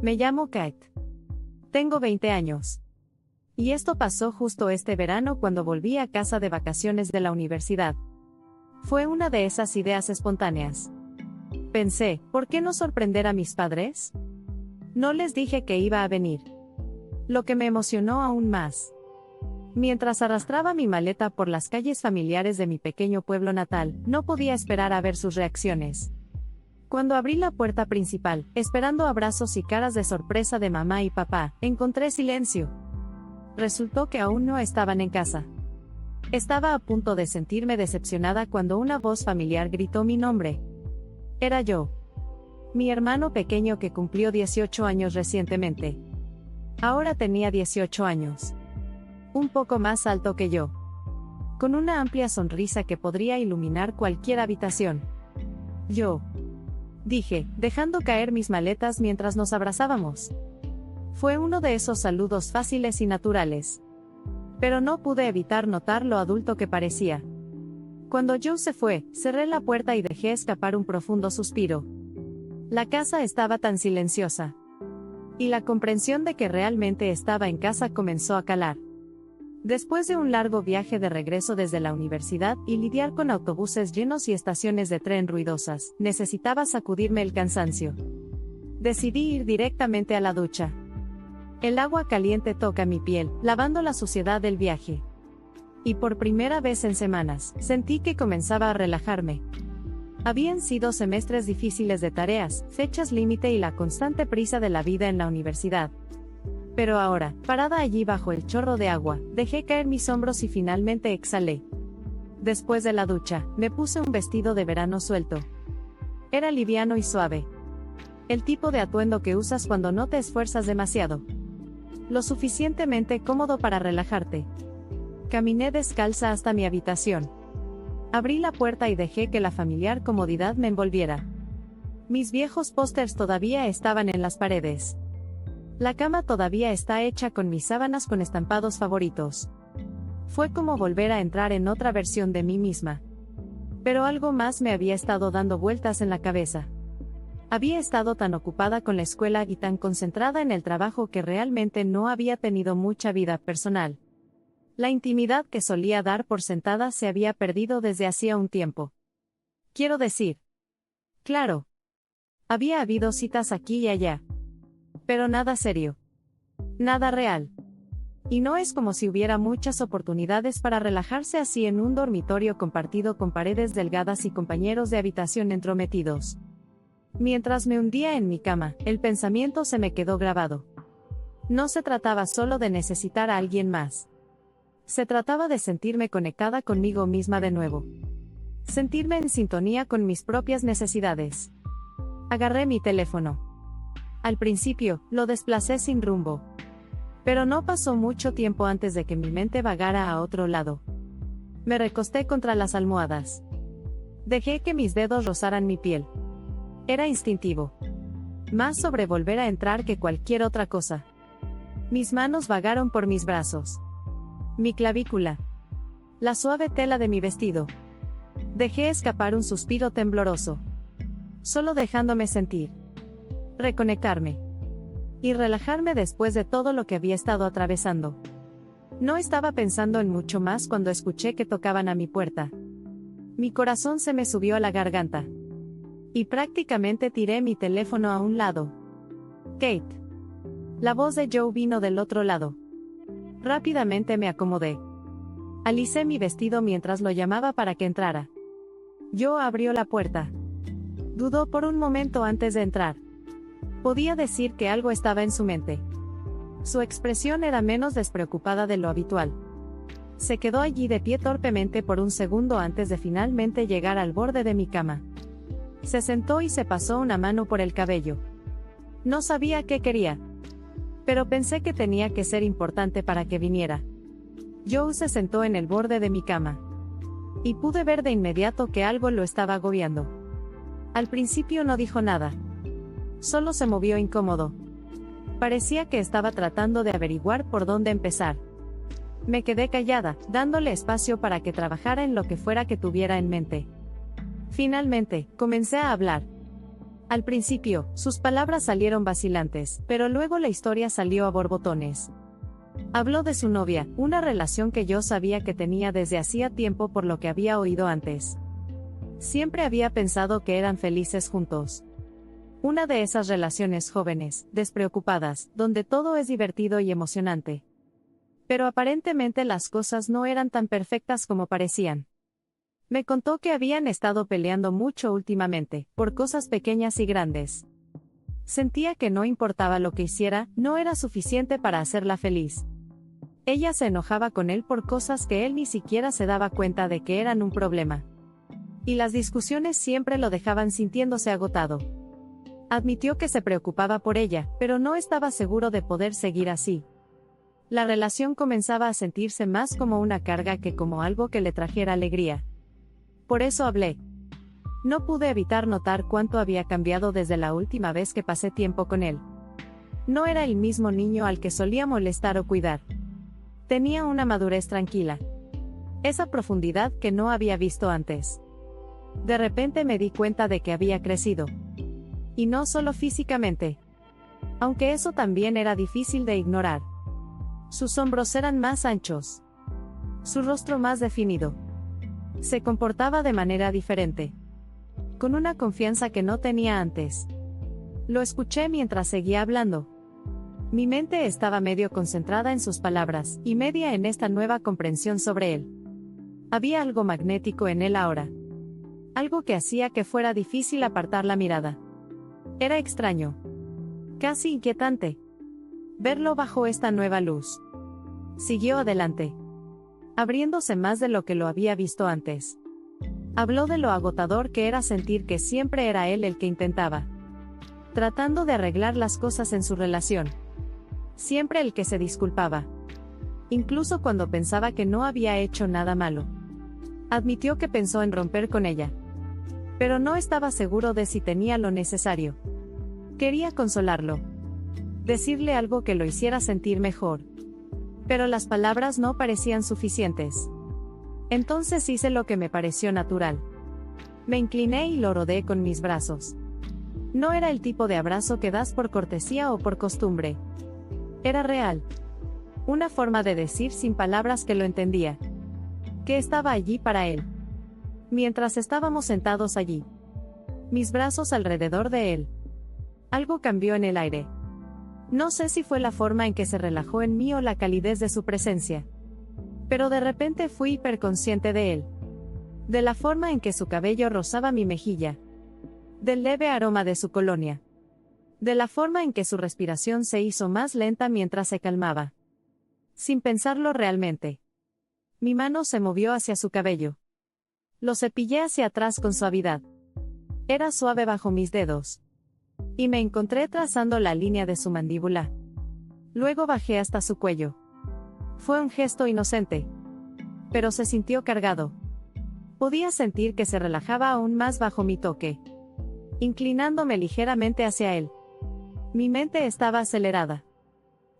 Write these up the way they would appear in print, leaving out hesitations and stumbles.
Me llamo Kate. Tengo 20 años. Y esto pasó justo este verano cuando volví a casa de vacaciones de la universidad. Fue una de esas ideas espontáneas. Pensé, ¿por qué no sorprender a mis padres? No les dije que iba a venir. Lo que me emocionó aún más. Mientras arrastraba mi maleta por las calles familiares de mi pequeño pueblo natal, no podía esperar a ver sus reacciones. Cuando abrí la puerta principal, esperando abrazos y caras de sorpresa de mamá y papá, encontré silencio. Resultó que aún no estaban en casa. Estaba a punto de sentirme decepcionada cuando una voz familiar gritó mi nombre. Era yo. Mi hermano pequeño que cumplió 18 años recientemente. Ahora tenía 18 años. Un poco más alto que yo. Con una amplia sonrisa que podría iluminar cualquier habitación. Yo. Dije, dejando caer mis maletas mientras nos abrazábamos. Fue uno de esos saludos fáciles y naturales. Pero no pude evitar notar lo adulto que parecía. Cuando Joe se fue, cerré la puerta y dejé escapar un profundo suspiro. La casa estaba tan silenciosa. Y la comprensión de que realmente estaba en casa comenzó a calar. Después de un largo viaje de regreso desde la universidad y lidiar con autobuses llenos y estaciones de tren ruidosas, necesitaba sacudirme el cansancio. Decidí ir directamente a la ducha. El agua caliente toca mi piel, lavando la suciedad del viaje. Y por primera vez en semanas, sentí que comenzaba a relajarme. Habían sido semestres difíciles de tareas, fechas límite y la constante prisa de la vida en la universidad. Pero ahora, parada allí bajo el chorro de agua, dejé caer mis hombros y finalmente exhalé. Después de la ducha, me puse un vestido de verano suelto. Era liviano y suave. El tipo de atuendo que usas cuando no te esfuerzas demasiado. Lo suficientemente cómodo para relajarte. Caminé descalza hasta mi habitación. Abrí la puerta y dejé que la familiar comodidad me envolviera. Mis viejos pósters todavía estaban en las paredes. La cama todavía está hecha con mis sábanas con estampados favoritos. Fue como volver a entrar en otra versión de mí misma. Pero algo más me había estado dando vueltas en la cabeza. Había estado tan ocupada con la escuela y tan concentrada en el trabajo que realmente no había tenido mucha vida personal. La intimidad que solía dar por sentada se había perdido desde hacía un tiempo. Quiero decir. Claro. Había habido citas aquí y allá. Pero nada serio. Nada real. Y no es como si hubiera muchas oportunidades para relajarse así en un dormitorio compartido con paredes delgadas y compañeros de habitación entrometidos. Mientras me hundía en mi cama, el pensamiento se me quedó grabado. No se trataba solo de necesitar a alguien más. Se trataba de sentirme conectada conmigo misma de nuevo. Sentirme en sintonía con mis propias necesidades. Agarré mi teléfono. Al principio, lo desplacé sin rumbo. Pero no pasó mucho tiempo antes de que mi mente vagara a otro lado. Me recosté contra las almohadas. Dejé que mis dedos rozaran mi piel. Era instintivo. Más sobre volver a entrar que cualquier otra cosa. Mis manos vagaron por mis brazos. Mi clavícula. La suave tela de mi vestido. Dejé escapar un suspiro tembloroso. Solo dejándome sentir. Reconectarme. Y relajarme después de todo lo que había estado atravesando. No estaba pensando en mucho más cuando escuché que tocaban a mi puerta. Mi corazón se me subió a la garganta. Y prácticamente tiré mi teléfono a un lado. Kate. La voz de Joe vino del otro lado. Rápidamente me acomodé. Alicé mi vestido mientras lo llamaba para que entrara. Joe abrió la puerta. Dudó por un momento antes de entrar. Podía decir que algo estaba en su mente. Su expresión era menos despreocupada de lo habitual. Se quedó allí de pie torpemente por un segundo antes de finalmente llegar al borde de mi cama. Se sentó y se pasó una mano por el cabello. No sabía qué quería. Pero pensé que tenía que ser importante para que viniera. Joe se sentó en el borde de mi cama. Y pude ver de inmediato que algo lo estaba agobiando. Al principio no dijo nada. Solo se movió incómodo. Parecía que estaba tratando de averiguar por dónde empezar. Me quedé callada, dándole espacio para que trabajara en lo que fuera que tuviera en mente. Finalmente, comencé a hablar. Al principio, sus palabras salieron vacilantes, pero luego la historia salió a borbotones. Habló de su novia, una relación que yo sabía que tenía desde hacía tiempo por lo que había oído antes. Siempre había pensado que eran felices juntos. Una de esas relaciones jóvenes, despreocupadas, donde todo es divertido y emocionante. Pero aparentemente las cosas no eran tan perfectas como parecían. Me contó que habían estado peleando mucho últimamente, por cosas pequeñas y grandes. Sentía que no importaba lo que hiciera, no era suficiente para hacerla feliz. Ella se enojaba con él por cosas que él ni siquiera se daba cuenta de que eran un problema. Y las discusiones siempre lo dejaban sintiéndose agotado. Admitió que se preocupaba por ella, pero no estaba seguro de poder seguir así. La relación comenzaba a sentirse más como una carga que como algo que le trajera alegría. Por eso hablé. No pude evitar notar cuánto había cambiado desde la última vez que pasé tiempo con él. No era el mismo niño al que solía molestar o cuidar. Tenía una madurez tranquila. Esa profundidad que no había visto antes. De repente me di cuenta de que había crecido. Y no solo físicamente. Aunque eso también era difícil de ignorar. Sus hombros eran más anchos. Su rostro más definido. Se comportaba de manera diferente. Con una confianza que no tenía antes. Lo escuché mientras seguía hablando. Mi mente estaba medio concentrada en sus palabras, y media en esta nueva comprensión sobre él. Había algo magnético en él ahora. Algo que hacía que fuera difícil apartar la mirada. Era extraño. Casi inquietante. Verlo bajo esta nueva luz. Siguió adelante. Abriéndose más de lo que lo había visto antes. Habló de lo agotador que era sentir que siempre era él el que intentaba. Tratando de arreglar las cosas en su relación. Siempre el que se disculpaba. Incluso cuando pensaba que no había hecho nada malo. Admitió que pensó en romper con ella. Pero no estaba seguro de si tenía lo necesario. Quería consolarlo. Decirle algo que lo hiciera sentir mejor. Pero las palabras no parecían suficientes. Entonces hice lo que me pareció natural. Me incliné y lo rodeé con mis brazos. No era el tipo de abrazo que das por cortesía o por costumbre. Era real. Una forma de decir sin palabras que lo entendía. Que estaba allí para él. Mientras estábamos sentados allí. Mis brazos alrededor de él. Algo cambió en el aire. No sé si fue la forma en que se relajó en mí o la calidez de su presencia. Pero de repente fui hiperconsciente de él. De la forma en que su cabello rozaba mi mejilla. Del leve aroma de su colonia. De la forma en que su respiración se hizo más lenta mientras se calmaba. Sin pensarlo realmente. Mi mano se movió hacia su cabello. Lo cepillé hacia atrás con suavidad. Era suave bajo mis dedos. Y me encontré trazando la línea de su mandíbula. Luego bajé hasta su cuello. Fue un gesto inocente. Pero se sintió cargado. Podía sentir que se relajaba aún más bajo mi toque. Inclinándome ligeramente hacia él. Mi mente estaba acelerada.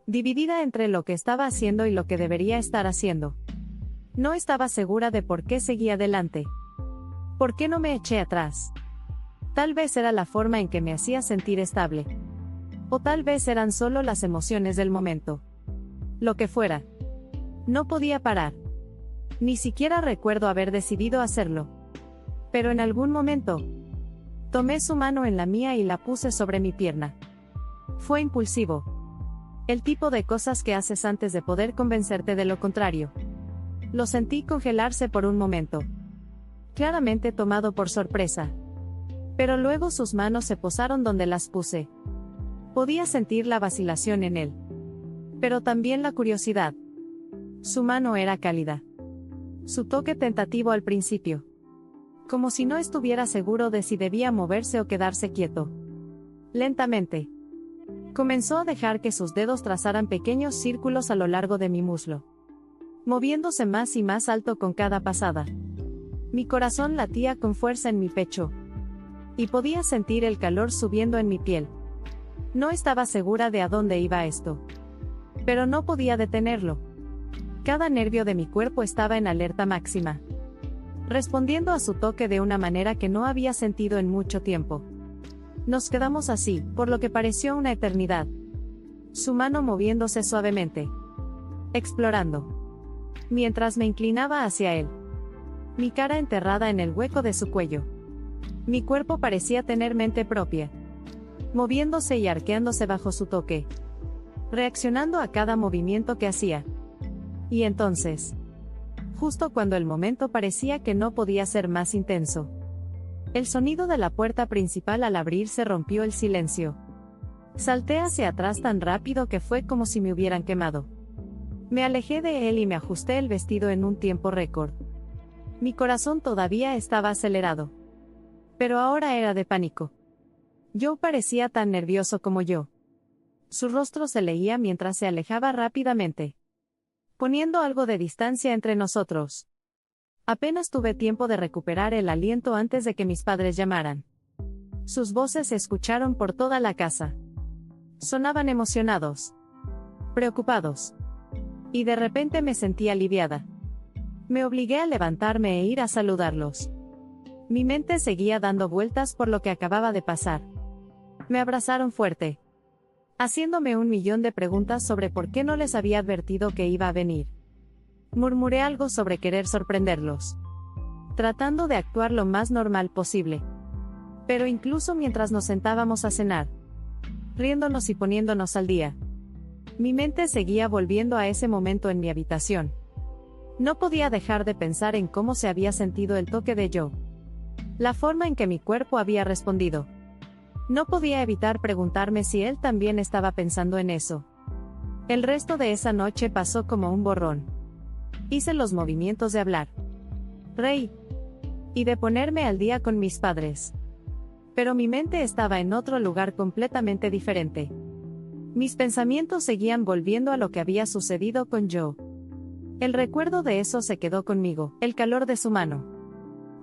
Dividida entre lo que estaba haciendo y lo que debería estar haciendo. No estaba segura de por qué seguía adelante. ¿Por qué no me eché atrás? Tal vez era la forma en que me hacía sentir estable. O tal vez eran solo las emociones del momento. Lo que fuera. No podía parar. Ni siquiera recuerdo haber decidido hacerlo. Pero en algún momento, tomé su mano en la mía y la puse sobre mi pierna. Fue impulsivo. El tipo de cosas que haces antes de poder convencerte de lo contrario. Lo sentí congelarse por un momento. Claramente tomado por sorpresa. Pero luego sus manos se posaron donde las puse. Podía sentir la vacilación en él. Pero también la curiosidad. Su mano era cálida. Su toque tentativo al principio. Como si no estuviera seguro de si debía moverse o quedarse quieto. Lentamente. Comenzó a dejar que sus dedos trazaran pequeños círculos a lo largo de mi muslo. Moviéndose más y más alto con cada pasada. Mi corazón latía con fuerza en mi pecho. Y podía sentir el calor subiendo en mi piel. No estaba segura de a dónde iba esto. Pero no podía detenerlo. Cada nervio de mi cuerpo estaba en alerta máxima. Respondiendo a su toque de una manera que no había sentido en mucho tiempo. Nos quedamos así, por lo que pareció una eternidad. Su mano moviéndose suavemente. Explorando. Mientras me inclinaba hacia él. Mi cara enterrada en el hueco de su cuello. Mi cuerpo parecía tener mente propia. Moviéndose y arqueándose bajo su toque. Reaccionando a cada movimiento que hacía. Y entonces, justo cuando el momento parecía que no podía ser más intenso, el sonido de la puerta principal al abrirse rompió el silencio. Salté hacia atrás tan rápido que fue como si me hubieran quemado. Me alejé de él y me ajusté el vestido en un tiempo récord. Mi corazón todavía estaba acelerado. Pero ahora era de pánico. Joe parecía tan nervioso como yo. Su rostro se leía mientras se alejaba rápidamente, poniendo algo de distancia entre nosotros. Apenas tuve tiempo de recuperar el aliento antes de que mis padres llamaran. Sus voces se escucharon por toda la casa. Sonaban emocionados, preocupados. Y de repente me sentí aliviada. Me obligué a levantarme e ir a saludarlos. Mi mente seguía dando vueltas por lo que acababa de pasar. Me abrazaron fuerte, haciéndome 1.000.000 de preguntas sobre por qué no les había advertido que iba a venir. Murmuré algo sobre querer sorprenderlos, tratando de actuar lo más normal posible. Pero incluso mientras nos sentábamos a cenar, riéndonos y poniéndonos al día, mi mente seguía volviendo a ese momento en mi habitación. No podía dejar de pensar en cómo se había sentido el toque de Joe. La forma en que mi cuerpo había respondido. No podía evitar preguntarme si él también estaba pensando en eso. El resto de esa noche pasó como un borrón. Hice los movimientos de hablar, reír y de ponerme al día con mis padres. Pero mi mente estaba en otro lugar completamente diferente. Mis pensamientos seguían volviendo a lo que había sucedido con Joe. El recuerdo de eso se quedó conmigo, el calor de su mano.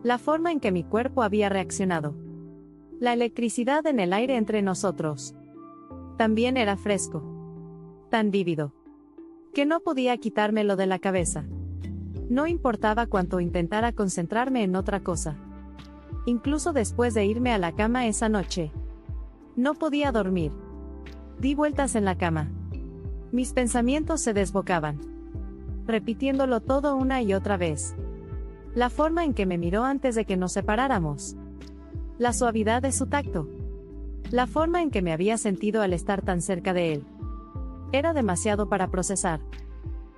La forma en que mi cuerpo había reaccionado. La electricidad en el aire entre nosotros. También era fresco. Tan vívido. Que no podía quitármelo de la cabeza. No importaba cuánto intentara concentrarme en otra cosa. Incluso después de irme a la cama esa noche. No podía dormir. Di vueltas en la cama. Mis pensamientos se desbocaban, repitiéndolo todo una y otra vez. La forma en que me miró antes de que nos separáramos. La suavidad de su tacto. La forma en que me había sentido al estar tan cerca de él. Era demasiado para procesar.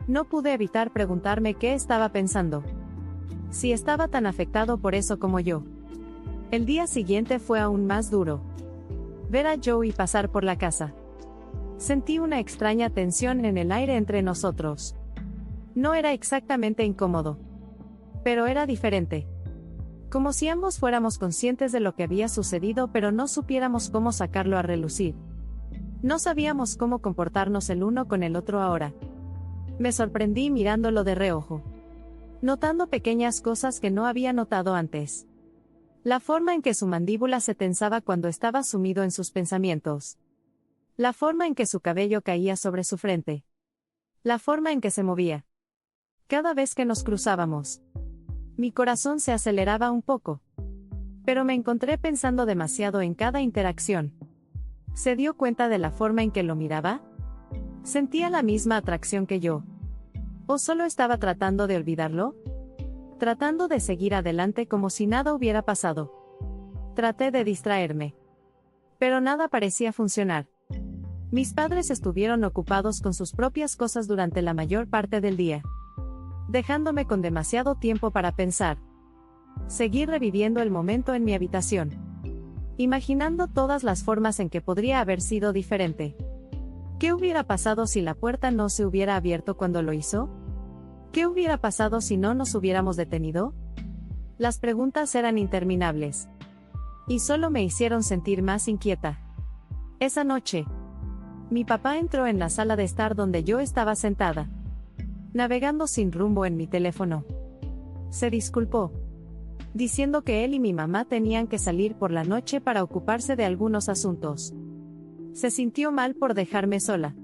No pude evitar preguntarme qué estaba pensando. Si estaba tan afectado por eso como yo. El día siguiente fue aún más duro. Ver a Joey pasar por la casa. Sentí una extraña tensión en el aire entre nosotros. No era exactamente incómodo. Pero era diferente. Como si ambos fuéramos conscientes de lo que había sucedido pero no supiéramos cómo sacarlo a relucir. No sabíamos cómo comportarnos el uno con el otro ahora. Me sorprendí mirándolo de reojo. Notando pequeñas cosas que no había notado antes. La forma en que su mandíbula se tensaba cuando estaba sumido en sus pensamientos. La forma en que su cabello caía sobre su frente. La forma en que se movía. Cada vez que nos cruzábamos. Mi corazón se aceleraba un poco. Pero me encontré pensando demasiado en cada interacción. ¿Se dio cuenta de la forma en que lo miraba? ¿Sentía la misma atracción que yo? ¿O solo estaba tratando de olvidarlo? Tratando de seguir adelante como si nada hubiera pasado. Traté de distraerme. Pero nada parecía funcionar. Mis padres estuvieron ocupados con sus propias cosas durante la mayor parte del día. Dejándome con demasiado tiempo para pensar. Seguí reviviendo el momento en mi habitación. Imaginando todas las formas en que podría haber sido diferente. ¿Qué hubiera pasado si la puerta no se hubiera abierto cuando lo hizo? ¿Qué hubiera pasado si no nos hubiéramos detenido? Las preguntas eran interminables. Y solo me hicieron sentir más inquieta. Esa noche, mi papá entró en la sala de estar donde yo estaba sentada, navegando sin rumbo en mi teléfono. Se disculpó, diciendo que él y mi mamá tenían que salir por la noche para ocuparse de algunos asuntos. Se sintió mal por dejarme sola.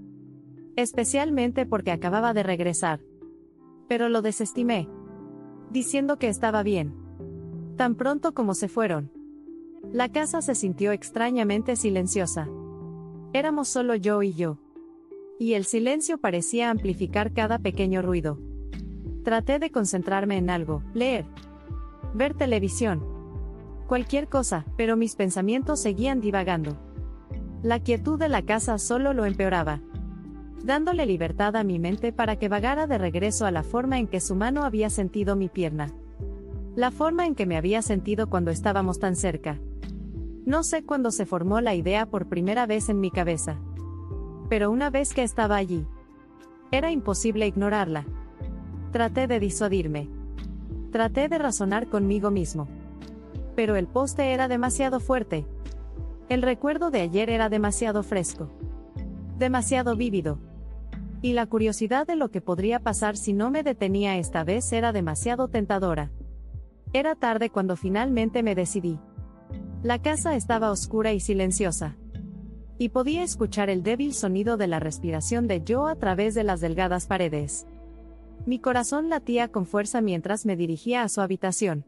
Especialmente porque acababa de regresar. Pero lo desestimé, diciendo que estaba bien. Tan pronto como se fueron. La casa se sintió extrañamente silenciosa. Éramos solo yo y yo. Y el silencio parecía amplificar cada pequeño ruido. Traté de concentrarme en algo, leer, ver televisión, cualquier cosa, pero mis pensamientos seguían divagando. La quietud de la casa solo lo empeoraba, dándole libertad a mi mente para que vagara de regreso a la forma en que su mano había sentido mi pierna. La forma en que me había sentido cuando estábamos tan cerca. No sé cuándo se formó la idea por primera vez en mi cabeza. Pero una vez que estaba allí, era imposible ignorarla. Traté de disuadirme. Traté de razonar conmigo mismo. Pero el poste era demasiado fuerte. El recuerdo de ayer era demasiado fresco. Demasiado vívido. Y la curiosidad de lo que podría pasar si no me detenía esta vez era demasiado tentadora. Era tarde cuando finalmente me decidí. La casa estaba oscura y silenciosa. Y podía escuchar el débil sonido de la respiración de Joe a través de las delgadas paredes. Mi corazón latía con fuerza mientras me dirigía a su habitación.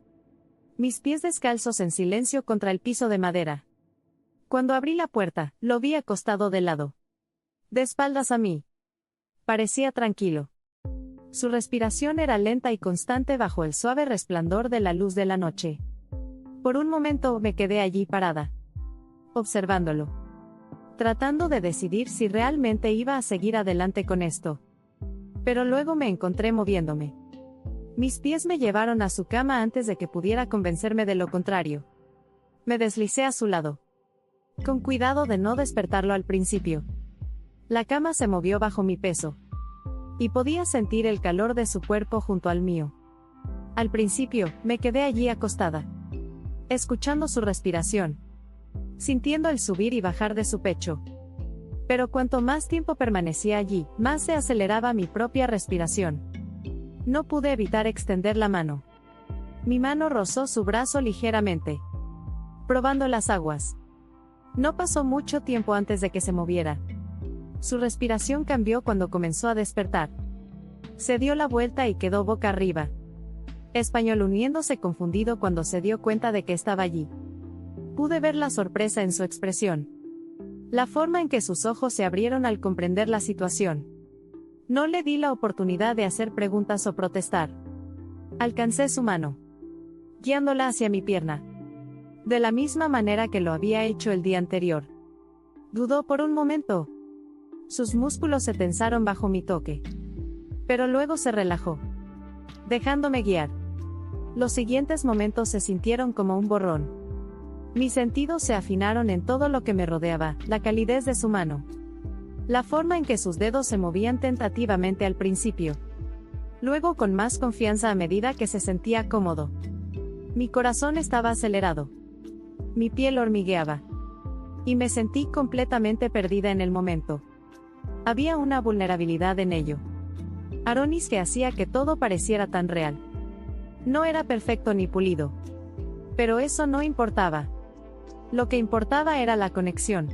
Mis pies descalzos en silencio contra el piso de madera. Cuando abrí la puerta, lo vi acostado de lado. De espaldas a mí. Parecía tranquilo. Su respiración era lenta y constante bajo el suave resplandor de la luz de la noche. Por un momento me quedé allí parada, observándolo, tratando de decidir si realmente iba a seguir adelante con esto. Pero luego me encontré moviéndome. Mis pies me llevaron a su cama antes de que pudiera convencerme de lo contrario. Me deslicé a su lado, con cuidado de no despertarlo al principio. La cama se movió bajo mi peso, y podía sentir el calor de su cuerpo junto al mío. Al principio, me quedé allí acostada, escuchando su respiración, sintiendo el subir y bajar de su pecho. Pero cuanto más tiempo permanecía allí, más se aceleraba mi propia respiración. No pude evitar extender la mano. Mi mano rozó su brazo ligeramente, probando las aguas. No pasó mucho tiempo antes de que se moviera. Su respiración cambió cuando comenzó a despertar. Se dio la vuelta y quedó boca arriba, españoluniéndose confundido cuando se dio cuenta de que estaba allí. Pude ver la sorpresa en su expresión. La forma en que sus ojos se abrieron al comprender la situación. No le di la oportunidad de hacer preguntas o protestar. Alcancé su mano, guiándola hacia mi pierna, de la misma manera que lo había hecho el día anterior. Dudó por un momento. Sus músculos se tensaron bajo mi toque. Pero luego se relajó, dejándome guiar. Los siguientes momentos se sintieron como un borrón. Mis sentidos se afinaron en todo lo que me rodeaba, la calidez de su mano, la forma en que sus dedos se movían tentativamente al principio, luego con más confianza a medida que se sentía cómodo. Mi corazón estaba acelerado. Mi piel hormigueaba. Y me sentí completamente perdida en el momento. Había una vulnerabilidad en ello. Aronis que hacía que todo pareciera tan real. No era perfecto ni pulido. Pero eso no importaba. Lo que importaba era la conexión.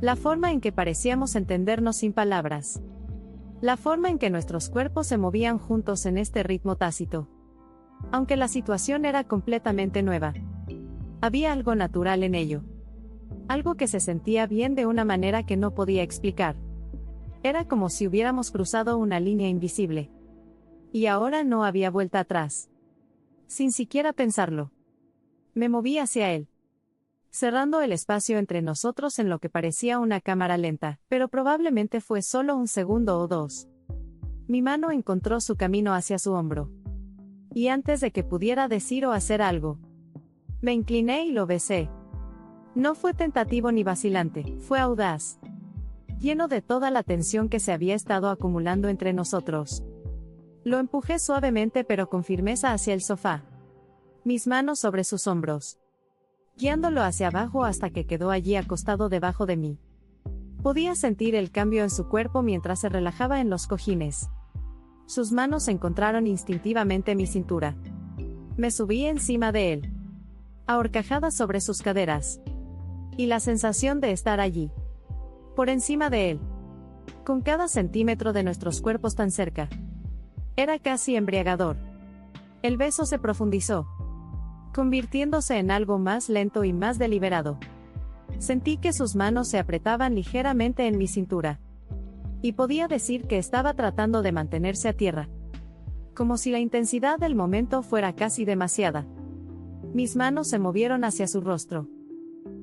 La forma en que parecíamos entendernos sin palabras. La forma en que nuestros cuerpos se movían juntos en este ritmo tácito. Aunque la situación era completamente nueva, había algo natural en ello. Algo que se sentía bien de una manera que no podía explicar. Era como si hubiéramos cruzado una línea invisible. Y ahora no había vuelta atrás. Sin siquiera pensarlo, me moví hacia él, cerrando el espacio entre nosotros en lo que parecía una cámara lenta, pero probablemente fue solo un segundo o dos. Mi mano encontró su camino hacia su hombro. Y antes de que pudiera decir o hacer algo, me incliné y lo besé. No fue tentativo ni vacilante, fue audaz, lleno de toda la tensión que se había estado acumulando entre nosotros. Lo empujé suavemente pero con firmeza hacia el sofá, mis manos sobre sus hombros, guiándolo hacia abajo hasta que quedó allí acostado debajo de mí. Podía sentir el cambio en su cuerpo mientras se relajaba en los cojines. Sus manos encontraron instintivamente mi cintura. Me subí encima de él, ahorcajada sobre sus caderas. Y la sensación de estar allí, por encima de él, con cada centímetro de nuestros cuerpos tan cerca, era casi embriagador. El beso se profundizó. convirtiéndose en algo más lento y más deliberado. Sentí que sus manos se apretaban ligeramente en mi cintura. Y podía decir que estaba tratando de mantenerse a tierra. Como si la intensidad del momento fuera casi demasiada. Mis manos se movieron hacia su rostro,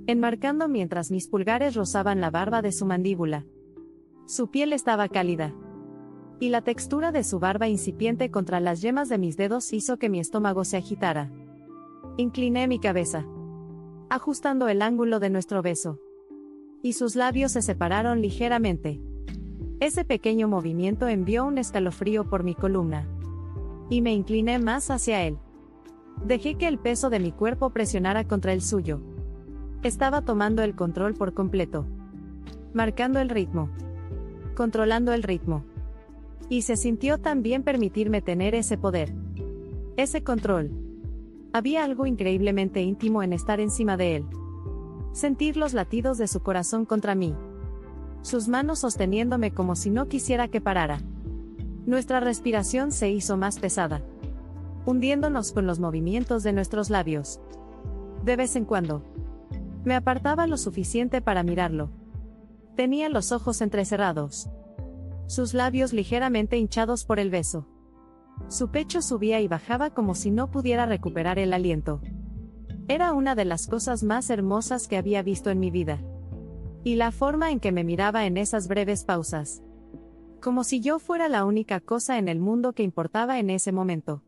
enmarcando mientras mis pulgares rozaban la barba de su mandíbula. Su piel estaba cálida. Y la textura de su barba incipiente contra las yemas de mis dedos hizo que mi estómago se agitara. Incliné mi cabeza, ajustando el ángulo de nuestro beso. Y sus labios se separaron ligeramente. Ese pequeño movimiento envió un escalofrío por mi columna. Y me incliné más hacia él. Dejé que el peso de mi cuerpo presionara contra el suyo. Estaba tomando el control por completo. Marcando el ritmo. Controlando el ritmo. Y se sintió tan bien permitirme tener ese poder. Ese control. Había algo increíblemente íntimo en estar encima de él. Sentir los latidos de su corazón contra mí. Sus manos sosteniéndome como si no quisiera que parara. Nuestra respiración se hizo más pesada, hundiéndonos con los movimientos de nuestros labios. De vez en cuando, me apartaba lo suficiente para mirarlo. Tenía los ojos entrecerrados. Sus labios ligeramente hinchados por el beso. Su pecho subía y bajaba como si no pudiera recuperar el aliento. Era una de las cosas más hermosas que había visto en mi vida. Y la forma en que me miraba en esas breves pausas. Como si yo fuera la única cosa en el mundo que importaba en ese momento.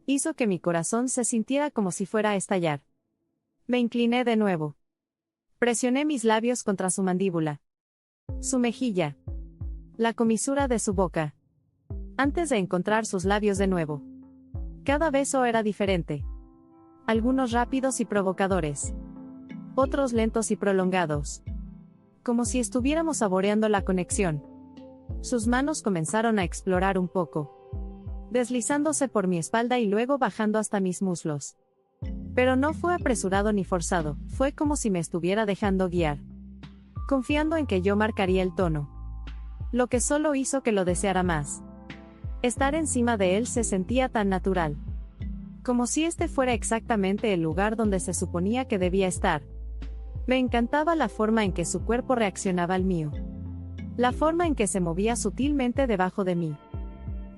Hizo que mi corazón se sintiera como si fuera a estallar. Me incliné de nuevo. Presioné mis labios contra su mandíbula. Su mejilla. La comisura de su boca. Antes de encontrar sus labios de nuevo. Cada beso era diferente. Algunos rápidos y provocadores. Otros lentos y prolongados. Como si estuviéramos saboreando la conexión. Sus manos comenzaron a explorar un poco, deslizándose por mi espalda y luego bajando hasta mis muslos. Pero no fue apresurado ni forzado, fue como si me estuviera dejando guiar, confiando en que yo marcaría el tono. Lo que solo hizo que lo deseara más. Estar encima de él se sentía tan natural. Como si este fuera exactamente el lugar donde se suponía que debía estar. Me encantaba la forma en que su cuerpo reaccionaba al mío. La forma en que se movía sutilmente debajo de mí.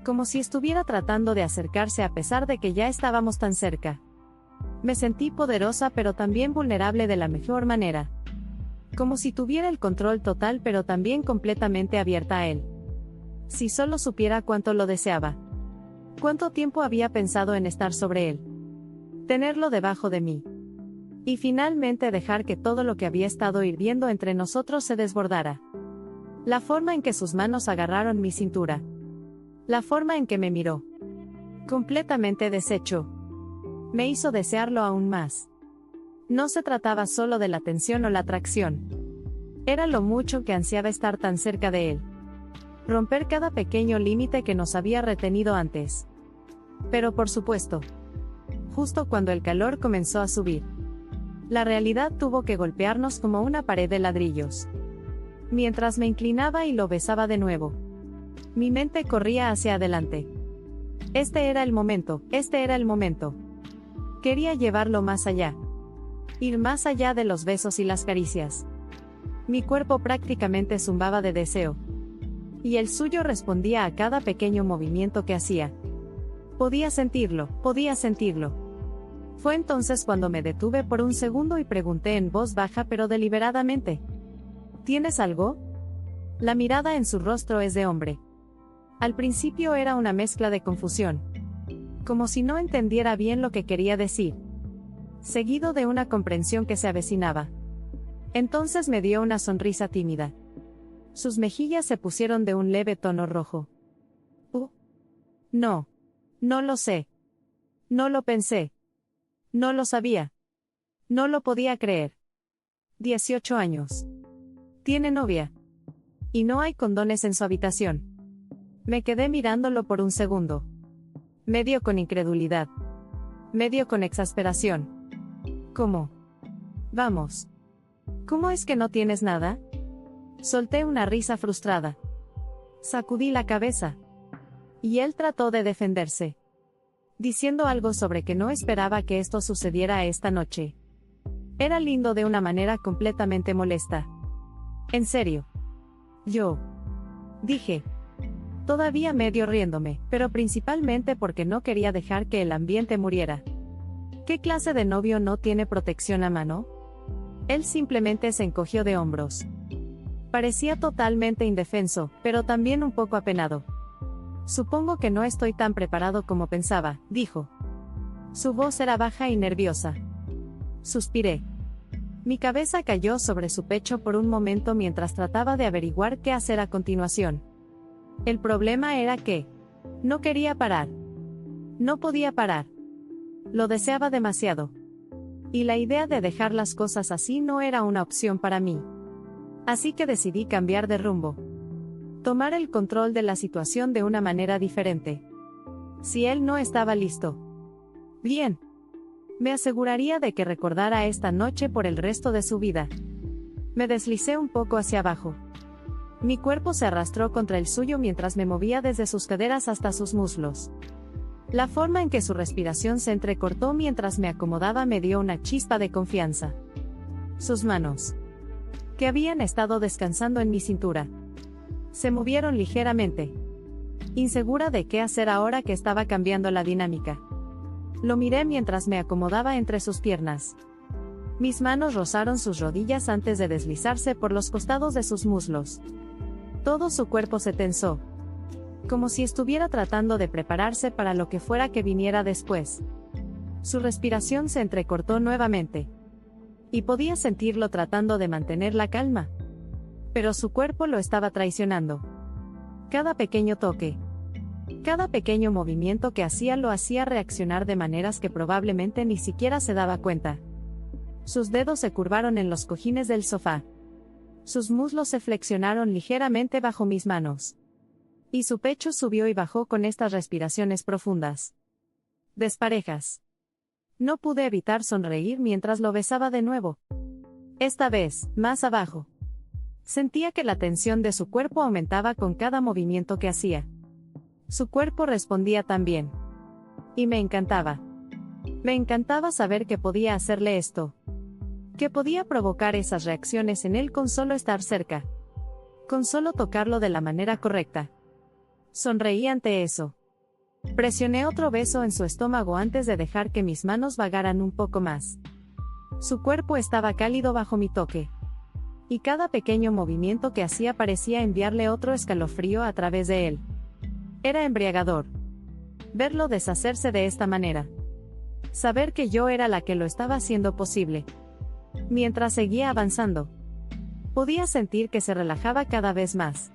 Como si estuviera tratando de acercarse a pesar de que ya estábamos tan cerca. Me sentí poderosa pero también vulnerable de la mejor manera. Como si tuviera el control total pero también completamente abierta a él. Si solo supiera cuánto lo deseaba. Cuánto tiempo había pensado en estar sobre él. Tenerlo debajo de mí. Y finalmente dejar que todo lo que había estado hirviendo entre nosotros se desbordara. La forma en que sus manos agarraron mi cintura. La forma en que me miró. Completamente deshecho. Me hizo desearlo aún más. No se trataba solo de la tensión o la atracción. Era lo mucho que ansiaba estar tan cerca de él. Romper cada pequeño límite que nos había retenido antes. Pero por supuesto, justo cuando el calor comenzó a subir, la realidad tuvo que golpearnos como una pared de ladrillos. Mientras me inclinaba y lo besaba de nuevo, mi mente corría hacia adelante. Este era el momento, este era el momento. Quería llevarlo más allá. Ir más allá de los besos y las caricias. Mi cuerpo prácticamente zumbaba de deseo. Y el suyo respondía a cada pequeño movimiento que hacía. Podía sentirlo, podía sentirlo. Fue entonces cuando me detuve por un segundo y pregunté en voz baja pero deliberadamente. ¿Tienes algo? La mirada en su rostro es de hombre. Al principio era una mezcla de confusión. Como si no entendiera bien lo que quería decir. Seguido de una comprensión que se avecinaba. Entonces me dio una sonrisa tímida. Sus mejillas se pusieron de un leve tono rojo. No. No lo sé. No lo pensé. No lo sabía. No lo podía creer. 18 años. Tiene novia. Y no hay condones en su habitación. Me quedé mirándolo por un segundo. Medio con incredulidad. Medio con exasperación. ¿Cómo? Vamos. ¿Cómo es que no tienes nada? Solté una risa frustrada. Sacudí la cabeza. Y él trató de defenderse. diciendo algo sobre que no esperaba que esto sucediera esta noche. Era lindo de una manera completamente molesta. ¿En serio? Yo. Dije. Todavía medio riéndome, pero principalmente porque no quería dejar que el ambiente muriera. ¿Qué clase de novio no tiene protección a mano? Él simplemente se encogió de hombros. Parecía totalmente indefenso, pero también un poco apenado. Supongo que no estoy tan preparado como pensaba, dijo. Su voz era baja y nerviosa. Suspiré. Mi cabeza cayó sobre su pecho por un momento mientras trataba de averiguar qué hacer a continuación. El problema era que no quería parar. No podía parar. Lo deseaba demasiado. Y la idea de dejar las cosas así no era una opción para mí. Así que decidí cambiar de rumbo. Tomar el control de la situación de una manera diferente. Si él no estaba listo. Bien. Me aseguraría de que recordara esta noche por el resto de su vida. Me deslicé un poco hacia abajo. Mi cuerpo se arrastró contra el suyo mientras me movía desde sus caderas hasta sus muslos. La forma en que su respiración se entrecortó mientras me acomodaba me dio una chispa de confianza. Sus manos, que habían estado descansando en mi cintura, se movieron ligeramente. Insegura de qué hacer ahora que estaba cambiando la dinámica. Lo miré mientras me acomodaba entre sus piernas. Mis manos rozaron sus rodillas antes de deslizarse por los costados de sus muslos. Todo su cuerpo se tensó. Como si estuviera tratando de prepararse para lo que fuera que viniera después. Su respiración se entrecortó nuevamente. Y podía sentirlo tratando de mantener la calma. Pero su cuerpo lo estaba traicionando. Cada pequeño toque, cada pequeño movimiento que hacía lo hacía reaccionar de maneras que probablemente ni siquiera se daba cuenta. Sus dedos se curvaron en los cojines del sofá. Sus muslos se flexionaron ligeramente bajo mis manos. Y su pecho subió y bajó con estas respiraciones profundas. Desparejas. No pude evitar sonreír mientras lo besaba de nuevo. Esta vez, más abajo. Sentía que la tensión de su cuerpo aumentaba con cada movimiento que hacía. Su cuerpo respondía también. Y me encantaba. Me encantaba saber que podía hacerle esto. Que podía provocar esas reacciones en él con solo estar cerca. Con solo tocarlo de la manera correcta. Sonreí ante eso. Presioné otro beso en su estómago antes de dejar que mis manos vagaran un poco más. Su cuerpo estaba cálido bajo mi toque. Y cada pequeño movimiento que hacía parecía enviarle otro escalofrío a través de él. Era embriagador. Verlo deshacerse de esta manera. Saber que yo era la que lo estaba haciendo posible. Mientras seguía avanzando, podía sentir que se relajaba cada vez más.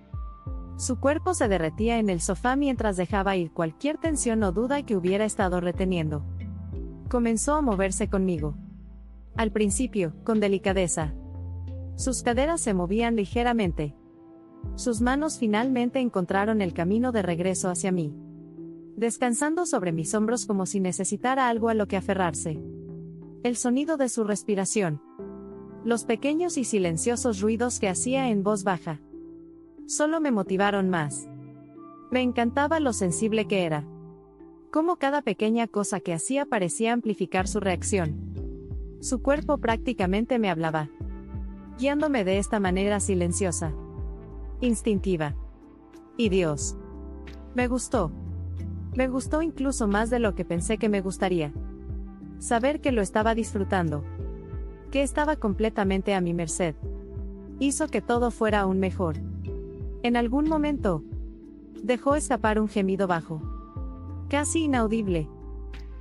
Su cuerpo se derretía en el sofá mientras dejaba ir cualquier tensión o duda que hubiera estado reteniendo. Comenzó a moverse conmigo. Al principio, con delicadeza. Sus caderas se movían ligeramente. Sus manos finalmente encontraron el camino de regreso hacia mí. Descansando sobre mis hombros como si necesitara algo a lo que aferrarse. El sonido de su respiración. Los pequeños y silenciosos ruidos que hacía en voz baja. Solo me motivaron más. Me encantaba lo sensible que era. Cómo cada pequeña cosa que hacía parecía amplificar su reacción. Su cuerpo prácticamente me hablaba. Guiándome de esta manera silenciosa. Instintiva. Y Dios. Me gustó. Me gustó incluso más de lo que pensé que me gustaría. Saber que lo estaba disfrutando. Que estaba completamente a mi merced. Hizo que todo fuera aún mejor. En algún momento, dejó escapar un gemido bajo. Casi inaudible.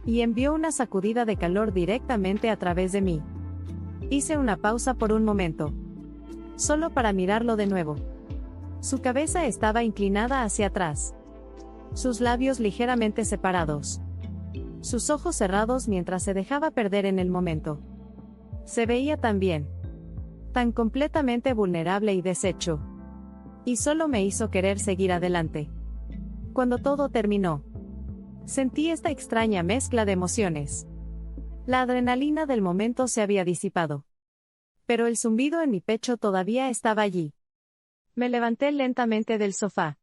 Y envió una sacudida de calor directamente a través de mí. Hice una pausa por un momento. Solo para mirarlo de nuevo. Su cabeza estaba inclinada hacia atrás. Sus labios ligeramente separados. Sus ojos cerrados mientras se dejaba perder en el momento. Se veía tan bien. Tan completamente vulnerable y deshecho. Y solo me hizo querer seguir adelante. Cuando todo terminó, sentí esta extraña mezcla de emociones. La adrenalina del momento se había disipado. Pero el zumbido en mi pecho todavía estaba allí. Me levanté lentamente del sofá.